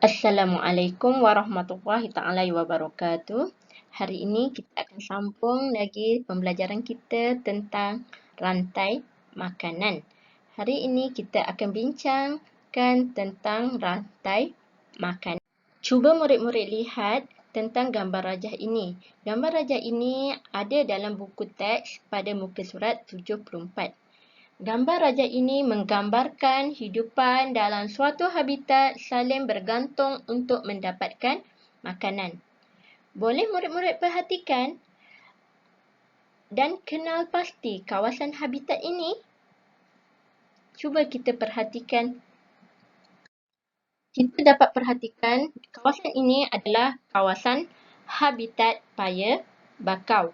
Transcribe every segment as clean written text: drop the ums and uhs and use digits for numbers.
Assalamualaikum warahmatullahi taala wabarakatuh. Hari ini kita akan sambung lagi pembelajaran kita tentang rantai makanan. Hari ini kita akan bincangkan tentang rantai makanan. Cuba murid-murid lihat tentang gambar rajah ini. Gambar rajah ini ada dalam buku teks pada muka surat 74. Gambar rajah ini menggambarkan hidupan dalam suatu habitat saling bergantung untuk mendapatkan makanan. Boleh murid-murid perhatikan dan kenal pasti kawasan habitat ini? Cuba kita perhatikan. Kita dapat perhatikan kawasan ini adalah kawasan habitat paya bakau.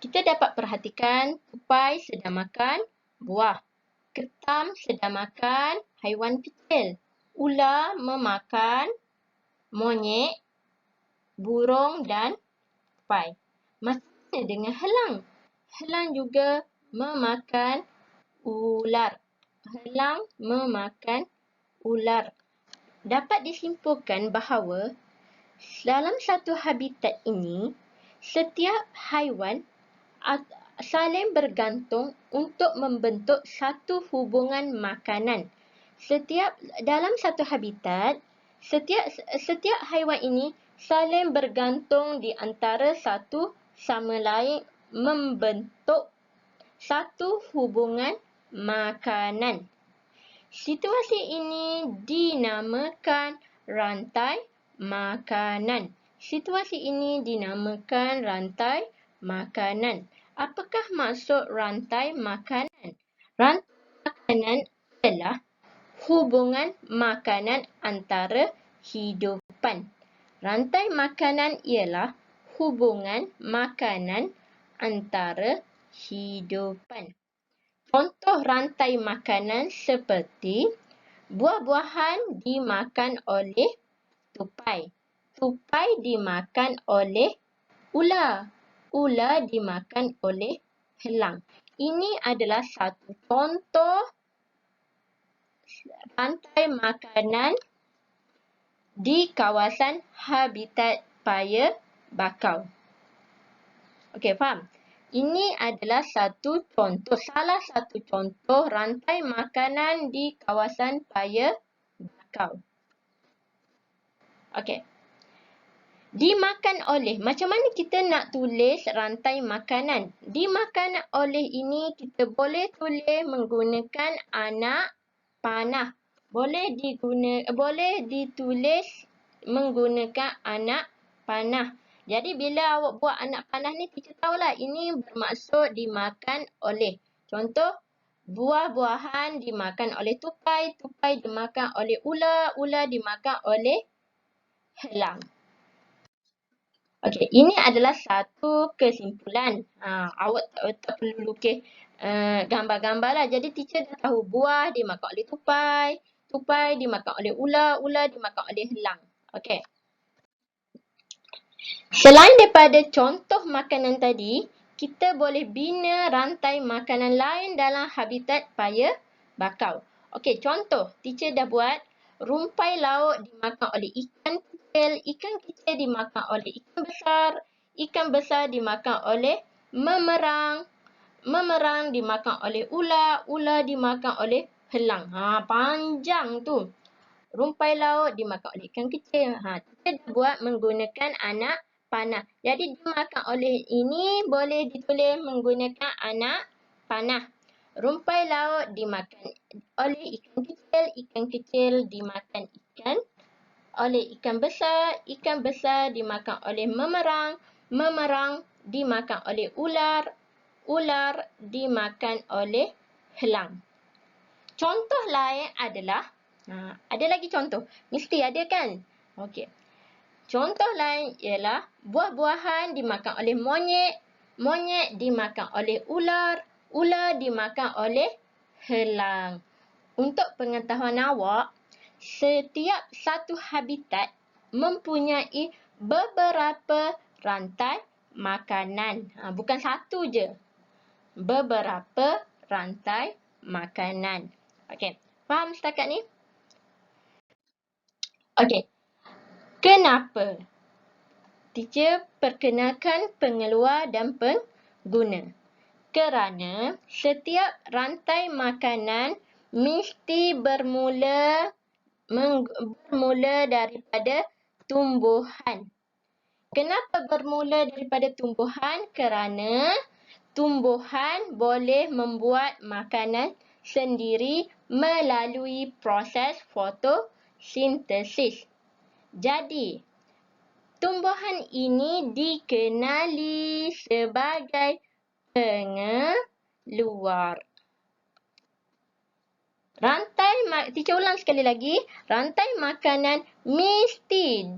Kita dapat perhatikan tupai sedang makan buah. Ketam sedang makan haiwan kecil. Ular memakan monyet, burung dan tupai. Macam mana dengan helang? Helang juga memakan ular. Helang memakan ular. Dapat disimpulkan bahawa dalam satu habitat ini, setiap haiwan saling bergantung untuk membentuk satu hubungan makanan. Dalam satu habitat, setiap haiwan ini saling bergantung di antara satu sama lain membentuk satu hubungan makanan. Situasi ini dinamakan rantai makanan. Situasi ini dinamakan rantai makanan. Apakah maksud rantai makanan? Rantai makanan adalah hubungan makanan antara hidupan. Rantai makanan ialah hubungan makanan antara hidupan. Contoh rantai makanan seperti buah-buahan dimakan oleh tupai. Tupai dimakan oleh ular. Ular dimakan oleh helang. Ini adalah satu contoh rantai makanan di kawasan habitat paya bakau. Okey, faham? Ini adalah salah satu contoh rantai makanan di kawasan paya bakau. Okey. Dimakan oleh, macam mana kita nak tulis rantai makanan? Dimakan oleh ini kita boleh tulis menggunakan anak panah. Boleh ditulis menggunakan anak panah. Jadi bila awak buat anak panah ni, kita tahulah ini bermaksud dimakan oleh. Contoh, buah-buahan dimakan oleh tupai, tupai dimakan oleh ular, ular dimakan oleh helang. Okey, ini adalah satu kesimpulan. Awak tak perlu lukis gambar-gambar lah. Jadi teacher dah tahu buah dimakan oleh tupai, tupai dimakan oleh ular, ular dimakan oleh helang. Okey. Selain daripada contoh makanan tadi, kita boleh bina rantai makanan lain dalam habitat paya bakau. Okey, contoh teacher dah buat rumpai laut dimakan oleh ikan kecil dimakan oleh ikan besar dimakan oleh memerang, memerang dimakan oleh ular, ular dimakan oleh helang. Panjang tu. Rumpai laut dimakan oleh ikan kecil. Kita dah buat menggunakan anak panah. Jadi dimakan oleh ini boleh ditulis menggunakan anak panah. Rumpai laut dimakan oleh ikan kecil dimakan oleh ikan besar dimakan oleh memerang, memerang dimakan oleh ular, ular dimakan oleh helang. Contoh lain adalah, ada lagi contoh, mesti ada kan? Okey. Contoh lain ialah buah-buahan dimakan oleh monyet, monyet dimakan oleh ular, ular dimakan oleh helang. Untuk pengetahuan awak, setiap satu habitat mempunyai beberapa rantai makanan. Bukan satu je. Beberapa rantai makanan. Okey, faham setakat ni? Okey. Kenapa? Teacher perkenalkan pengeluar dan pengguna. Kerana setiap rantai makanan mesti bermula daripada tumbuhan. Kenapa bermula daripada tumbuhan? Kerana tumbuhan boleh membuat makanan sendiri melalui proses fotosintesis. Jadi, tumbuhan ini dikenali sebagai pengeluar. Teacher ulang sekali lagi. Rantai makanan mesti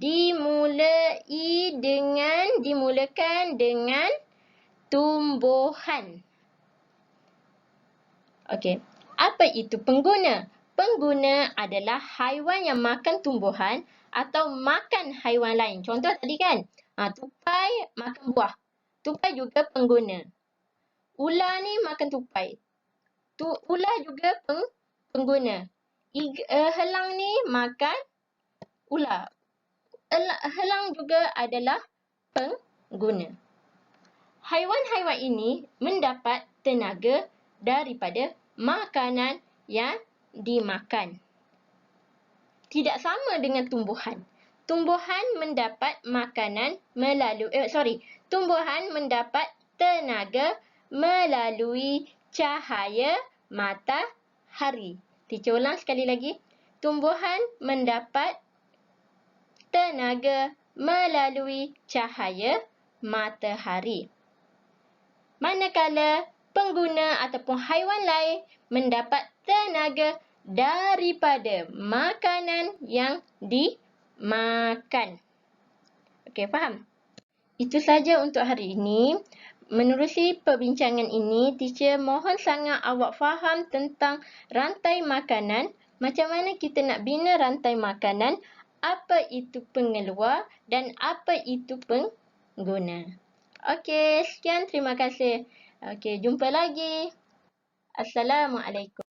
dimulakan dengan tumbuhan. Okey. Apa itu pengguna? Pengguna adalah haiwan yang makan tumbuhan atau makan haiwan lain. Contoh tadi kan, tupai makan buah. Tupai juga pengguna. Ular ni makan tupai. Ular juga pengguna. Helang ni makan ular. Helang juga adalah pengguna. Haiwan-haiwan ini mendapat tenaga daripada makanan yang dimakan. Tidak sama dengan tumbuhan. Tumbuhan mendapat tumbuhan mendapat tenaga melalui cahaya matahari. Teacher ulang sekali lagi. Tumbuhan mendapat tenaga melalui cahaya matahari. Manakala pengguna ataupun haiwan lain mendapat tenaga daripada makanan yang dimakan. Okey, faham? Itu saja untuk hari ini. Menerusi perbincangan ini, teacher mohon sangat awak faham tentang rantai makanan, macam mana kita nak bina rantai makanan, apa itu pengeluar dan apa itu pengguna. Okey, sekian, terima kasih. Okey, jumpa lagi. Assalamualaikum.